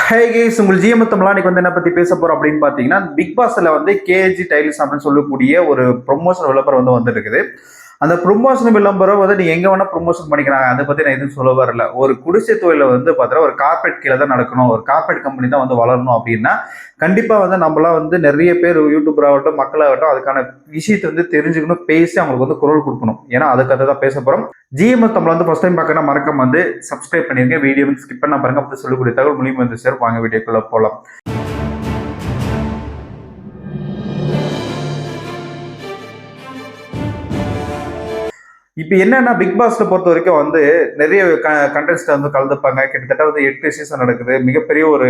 ஹே case, உங்கள் GM தமிழா இன்னைக்கு வந்து என்ன பத்தி பேச போறோம் அப்படின்னு பாத்தீங்கன்னா, பிக் பாஸ்ல வந்து கேஜி டைல்ஸ் அப்படின்னு சொல்லக்கூடிய ஒரு ப்ரொமோஷன் விளம்பரம் வந்து வந்துருக்குது. அந்த ப்ரொமோஷன் விளம்பரம் வந்து நீங்க எங்க வேணா ப்ரொமோஷன் பண்ணிக்கிறாங்க. அதை பத்தி நான் எதுவும் சொல்ல வரல. ஒரு குடிசை தொழில வந்து பார்த்தீங்கன்னா, ஒரு கார்ப்பரேட் கீழ தான் நடக்கணும். ஒரு கார்ப்பரேட் கம்பெனி தான் வந்து வளரணும் அப்படின்னா, கண்டிப்பா வந்து நம்மலாம் வந்து நிறைய பேர் யூடியூபர் ஆகட்டும், மக்களாகட்டும் அதுக்கான விஷயத்த வந்து தெரிஞ்சுக்கணும், பேசி அவங்களுக்கு வந்து குரல் கொடுக்கணும். ஏன்னா அதுக்காக தான் பேச போறோம். ஜிஎம் தமிழ் வந்து ஃபர்ஸ்ட் டைம் பார்க்கணும் மறக்காம வந்து சப்ஸ்கிரைப் பண்ணிருங்க. வீடியோ வந்து ஸ்கிப் பண்ண பாருங்க. அப்படி சொல்லக்கூடிய தகவல் மூலியமா வந்து சேர் வாங்க வீடியோக்குள்ள போலாம். இப்ப என்னன்னா பிக் பாஸ்ல பொறுத்த வரைக்கும் வந்து நிறைய கண்டெஸ்ட் வந்து கலந்துப்பாங்க. கிட்டத்தட்ட வந்து 8 சீசன் நடக்குது. மிகப்பெரிய ஒரு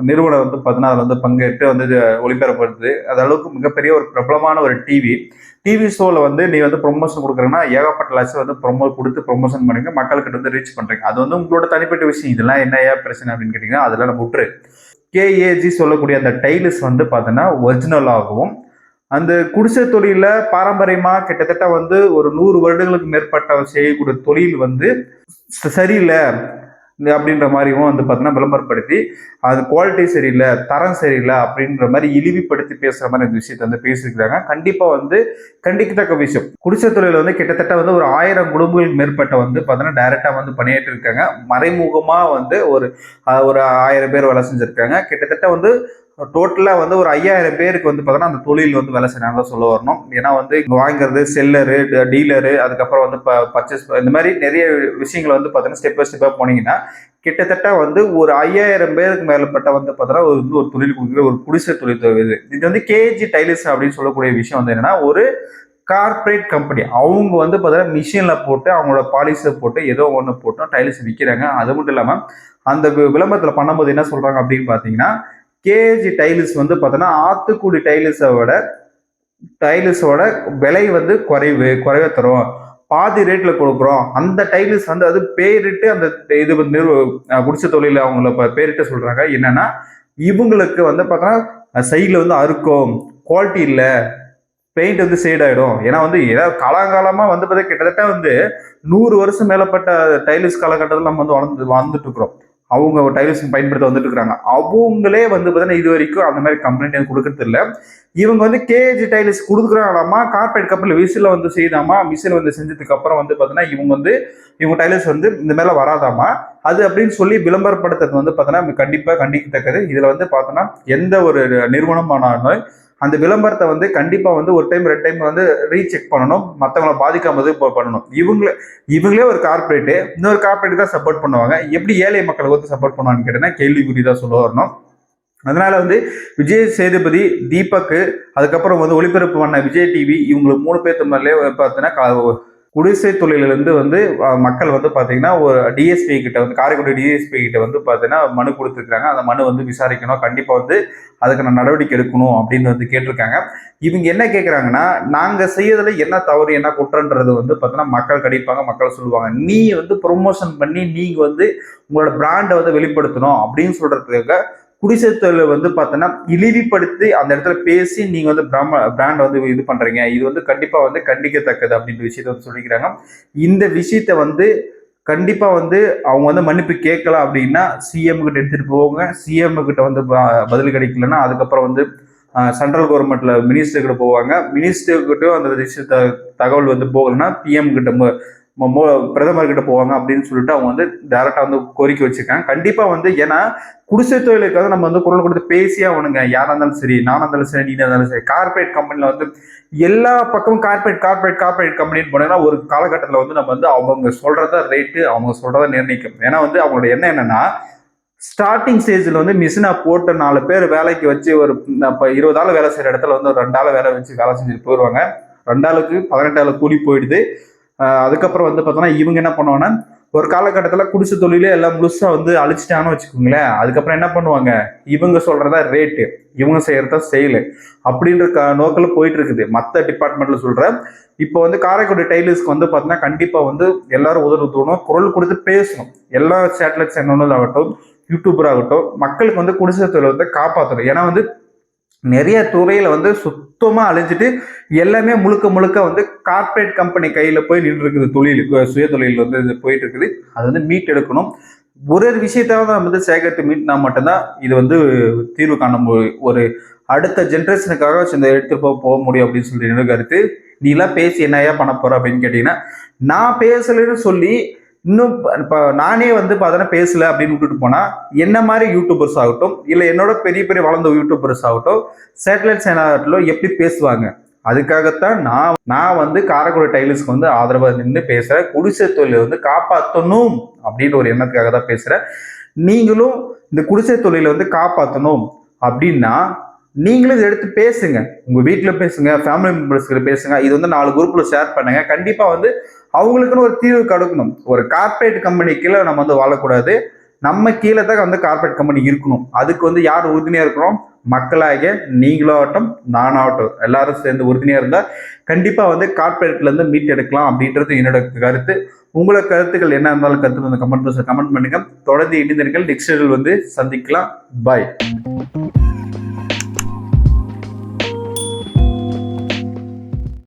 நிறுவனம் வந்து பார்த்தீங்கன்னா அதில் வந்து பங்கேற்று வந்து ஒளிபரப்படுது. அது அளவுக்கு மிகப்பெரிய ஒரு பிரபலமான ஒரு டிவி ஷோவில் வந்து நீ வந்து ப்ரொமோஷன் கொடுக்குறீங்கன்னா ஏகப்பட்ட லட்சம் வந்து கொடுத்து ப்ரொமோஷன் பண்ணுங்க, மக்கள்கிட்ட வந்து ரீச் பண்றீங்க. அது வந்து உங்களோட தனிப்பட்ட விஷயம். இதெல்லாம் என்ன பிரச்சனை அப்படின்னு கேட்டீங்கன்னா அதெல்லாம் நம்ம விட்டுரு. கேஏஜி சொல்லக்கூடிய அந்த டைல்ஸ் வந்து பார்த்தீங்கன்னா ஒரிஜினலாகவும் அந்த குடிசை தொழில பாரம்பரியமா கிட்டத்தட்ட வந்து ஒரு 100 வருடங்களுக்கு மேற்பட்ட செய்யக்கூடிய தொழில் வந்து சரியில்லை அப்படின்ற மாதிரியும் வந்து பார்த்தீங்கன்னா விளம்பரப்படுத்தி அது குவாலிட்டி சரியில்லை, தரம் சரியில்லை அப்படின்ற மாதிரி இழிவுபடுத்தி பேசுற மாதிரி இந்த விஷயத்த வந்து பேசியிருக்கிறாங்க. கண்டிப்பா வந்து கண்டிக்கத்தக்க விஷயம். குடிசை தொழில வந்து கிட்டத்தட்ட வந்து ஒரு 1000 குடும்பங்களுக்கு மேற்பட்ட வந்து பார்த்தீங்கன்னா டைரக்டா வந்து பணியாற்றி இருக்காங்க. மறைமுகமா வந்து ஒரு 1000 பேர் வேலை செஞ்சிருக்காங்க. கிட்டத்தட்ட வந்து டோட்டலா வந்து ஒரு 5000 பேருக்கு வந்து பார்த்தீங்கன்னா அந்த தொழில் வந்து வேலை செய்யறாங்க சொல்ல வரணும். ஏன்னா வந்து இங்க வாங்குறது செல்லரு, டீலரு, அதுக்கப்புறம் வந்து பர்ச்சேஸ் இந்த மாதிரி நிறைய விஷயங்கள் வந்து பார்த்தீங்கன்னா ஸ்டெப் பை ஸ்டெப்பா போனீங்கன்னா கிட்டத்தட்ட வந்து ஒரு 5000 பேருக்கு மேற்பட்ட வந்து பார்த்தீங்கன்னா ஒரு தொழில் கொடுக்குற ஒரு குடிசை தொழில் இது வந்து கேஜி டைல்ஸ் அப்படின்னு சொல்லக்கூடிய விஷயம் வந்து என்னன்னா ஒரு கார்பரேட் கம்பெனி. அவங்க வந்து பார்த்தீங்கன்னா மிஷின்ல போட்டு அவங்களோட பாலிஷை போட்டு ஏதோ ஒன்று போட்டு டைல்ஸ் விற்கிறாங்க. அது மட்டும் இல்லாமல் அந்த விளம்பரத்தில் பண்ணும்போது என்ன சொல்றாங்க அப்படின்னு பார்த்தீங்கன்னா, கேஜி டைல்ஸ் வந்து பார்த்தோன்னா ஆத்துக்குடி டைல்ஸோட விலை வந்து குறைவே தரும், பாதி ரேட்ல கொடுக்குறோம். அந்த டைல்ஸ் வந்து அது பேரிட்டு அந்த இது வந்து குடிசை தொழில அவங்கள பேரிட்டு சொல்றாங்க. என்னன்னா இவங்களுக்கு வந்து பார்த்தோன்னா சைட்ல வந்து அறுக்கும், குவாலிட்டி இல்லை, பெயிண்ட் வந்து சேட் ஆயிடும். ஏன்னா வந்து ஏதாவது காலங்காலமா வந்து பார்த்தா கிட்டத்தட்ட வந்து 100 வருஷம் மேலப்பட்ட டைல்ஸ் காலகட்டத்தில் நம்ம வந்து வந்துட்டு இருக்கிறோம். அவங்க டைல்ஸ் பயன்படுத்த வந்துட்டு இருக்காங்க. அவங்களே வந்து பார்த்தீங்கன்னா இது வரைக்கும் அந்த மாதிரி கம்ப்ளைண்ட் கொடுக்கறது இல்லை. இவங்க வந்து கேஜி டைல்ஸ் கொடுக்குறாங்களாமா, கார்பரேட் கம்பெனியில் விசில வந்து செய்தாமா, மிஷின் வந்து செஞ்சதுக்கு அப்புறம் வந்து பார்த்தீங்கன்னா இவங்க டைல்ஸ் வந்து இந்த மேல வராதாமா. அது அப்படின்னு சொல்லி விளம்பரப்படுத்துறது வந்து பார்த்தீங்கன்னா கண்டிப்பா கண்டிக்கத்தக்கது. இதுல வந்து பார்த்தோன்னா எந்த ஒரு நிறுவனமானாலும் அந்த விளம்பரத்தை வந்து கண்டிப்பா வந்து ஒரு டைம் 2 டைம் வந்து ரீசெக் பண்ணணும், மற்றவங்களை பாதிக்காம பண்ணணும். இவங்களே ஒரு கார்பரேட் இன்னொரு கார்பரேட் தான் சப்போர்ட் பண்ணுவாங்க. எப்படி ஏழை மக்களுக்கு வந்து சப்போர்ட் பண்ணுவான்னு கேட்டீங்கன்னா கேள்விக்குறி தான் சொல்ல வரணும். அதனால வந்து விஜய் சேதுபதி, தீபக், அதுக்கப்புறம் வந்து ஒளிபரப்பு பண்ண விஜய் டிவி இவங்களுக்கு 3 பேர்த்து மேலே பார்த்தீங்கன்னா குடிசை தொழிலிருந்து வந்து மக்கள் வந்து பார்த்தீங்கன்னா ஒரு டிஎஸ்பி கிட்ட வந்து காரைக்குடி டிஎஸ்பி கிட்ட வந்து பார்த்தீங்கன்னா மனு கொடுத்துருக்காங்க. அந்த மனு வந்து விசாரிக்கணும், கண்டிப்பாக வந்து அதுக்கான நடவடிக்கை எடுக்கணும் அப்படின்னு வந்து கேட்டிருக்காங்க. இவங்க என்ன கேட்குறாங்கன்னா, நாங்கள் செய்யறதுல என்ன தவறு என்ன குற்றன்றது வந்து பார்த்தீங்கன்னா மக்கள் கடிப்பாங்க, மக்கள் சொல்லுவாங்க. நீ வந்து ப்ரொமோஷன் பண்ணி நீங்கள் வந்து உங்களோட பிராண்டை வந்து வெளிப்படுத்தணும் அப்படின்னு சொல்றதுக்காக குடிசை தொழில் வந்து பார்த்தோன்னா இழிவுபடுத்தி அந்த இடத்துல பேசி நீங்க வந்து பிராண்ட் வந்து இது பண்றீங்க. இது வந்து கண்டிப்பா வந்து கண்டிக்கத்தக்கது அப்படின்ற விஷயத்த வந்து சொல்லிக்கிறாங்க. இந்த விஷயத்த வந்து கண்டிப்பா வந்து அவங்க வந்து மன்னிப்பு கேட்கலாம் அப்படின்னா சிஎம் கிட்ட எடுத்துட்டு போவாங்க. சிஎம் கிட்ட வந்து பதில் கிடைக்கலன்னா அதுக்கப்புறம் வந்து சென்ட்ரல் கவர்மெண்ட்ல மினிஸ்டர் கிட்ட போவாங்க. மினிஸ்டர் கிட்ட அந்த விஷயத்த தகவல் வந்து போகலன்னா பிஎம் கிட்ட பிரதமர் கிட்ட போவாங்க அப்படின்னு சொல்லிட்டு அவங்க வந்து டைரக்டா வந்து கோரிக்கை வச்சிருக்காங்க. கண்டிப்பா வந்து ஏன்னா குடிசை தொழிலுக்காக நம்ம வந்து குரல் கொடுத்து பேசியே ஆகணுங்க. யாரா இருந்தாலும் சரி, நானா இருந்தாலும் சரி, நீனா இருந்தாலும் சரி. கார்பரேட் கம்பெனில வந்து எல்லா பக்கமும் கார்பரேட் கம்பெனின்னு போனீங்கன்னா ஒரு காலகட்டத்தில் வந்து நம்ம வந்து அவங்க சொல்றத ரேட்டு அவங்க சொல்றத நிர்ணயிக்கும். ஏன்னா வந்து அவங்களோட எண்ணம் என்னன்னா ஸ்டார்டிங் ஸ்டேஜில் வந்து மிஷினை போட்டு 4 பேர் வேலைக்கு வச்சு ஒரு 20 ஆள் வேலை செய்யற இடத்துல வந்து ஒரு 2 ஆள் வேலை வச்சு வேலை செஞ்சுட்டு போயிடுவாங்க. 2 ஆளுக்கு 18 ஆள் கூலி போயிடுது. அதுக்கப்புறம் வந்து பார்த்தோன்னா இவங்க என்ன பண்ணுவாங்கன்னா ஒரு காலகட்டத்தில் குடிசை தொழிலே எல்லாம் முழுசா வந்து அழிச்சிட்டான்னு வச்சுக்கோங்களேன். அதுக்கப்புறம் என்ன பண்ணுவாங்க, இவங்க சொல்றதா ரேட்டு, இவங்க செய்யறதா செயல் அப்படின்ற நோக்கில் போயிட்டு இருக்குது. மற்ற டிபார்ட்மெண்ட்ல சொல்றேன். இப்போ வந்து காரைக்குடி டைலர்ஸ்க்கு வந்து பார்த்தீங்கன்னா கண்டிப்பா வந்து எல்லாரும் உதவி தோணும், குரல் கொடுத்து பேசணும். எல்லா சேட்டலைட் சேனல் ஆகட்டும், யூடியூபர் ஆகட்டும், மக்களுக்கு வந்து குடிசை தொழில் வந்து காப்பாற்றணும். ஏன்னா வந்து நிறைய துறையில வந்து சுத்தமா அழிஞ்சிட்டு எல்லாமே முழுக்க வந்து கார்பரேட் கம்பெனி கையில போய் நின்று இருக்குது. சுய தொழில் வந்து இது போயிட்டு இருக்குது. அது வந்து மீட் எடுக்கணும். ஒரு விஷயத்தாவது நம்ம வந்து சேகரித்து மீட்னா மட்டும்தான் இது வந்து தீர்வு காண ஒரு அடுத்த ஜென்ரேஷனுக்காக இந்த எடுத்துட்டு போக முடியும் அப்படின்னு சொல்லி என்னோட கருத்து. நீ எல்லாம் பேசி என்னையா பண்ண போற அப்படின்னு கேட்டீங்கன்னா, நான் பேசலன்னு சொல்லி இன்னும் இப்ப நானே வந்து பார்த்தோன்னா பேசல அப்படின்னு விட்டுட்டு போனா, என்ன மாதிரி யூடியூபர்ஸ் ஆகட்டும், இல்லை என்னோட பெரிய பெரிய வளர்ந்த யூடியூபர்ஸ் ஆகட்டும், சேட்டலைட் சேனல்ல எப்படி பேசுவாங்க? அதுக்காகத்தான் நான் வந்து காரைக்குடி டைலர்ஸ்க்கு வந்து ஆதரவாக நின்று பேசுறேன். குடிசை தொழிலை வந்து காப்பாற்றணும் அப்படின்ற ஒரு எண்ணத்துக்காக தான் பேசுறேன். நீங்களும் இந்த குடிசை தொழிலை வந்து காப்பாற்றணும் அப்படின்னா நீங்களும் இதை எடுத்து பேசுங்க. உங்க வீட்டில் பேசுங்க, ஃபேமிலி மெம்பர்ஸ்கிட்ட பேசுங்க. இது வந்து 4 குரூப்ல ஷேர் பண்ணுங்க. கண்டிப்பா வந்து அவங்களுக்குன்னு ஒரு தீர்வு கொடுக்கணும். ஒரு கார்பரேட் கம்பெனி கீழே நம்ம வந்து வாழக்கூடாது. நம்ம கீழே தான் வந்து கார்பரேட் கம்பெனி இருக்கணும். அதுக்கு வந்து யார் உறுதுணையா இருக்கணும்? மக்களாகிய நீங்களாகட்டும், நானாகட்டும், எல்லாரும் சேர்ந்து உறுதுணையா இருந்தா கண்டிப்பா வந்து கார்பரேட்ல இருந்து மீட் எடுக்கலாம் அப்படின்றது என்னோட கருத்து. உங்களோட கருத்துக்கள் என்ன இருந்தாலும் கருத்து வந்து கமெண்ட் பண்ணுங்க. தொடர்ந்து இணைந்தீர்கள். நெக்ஸ்ட் வந்து சந்திக்கலாம். பாய்.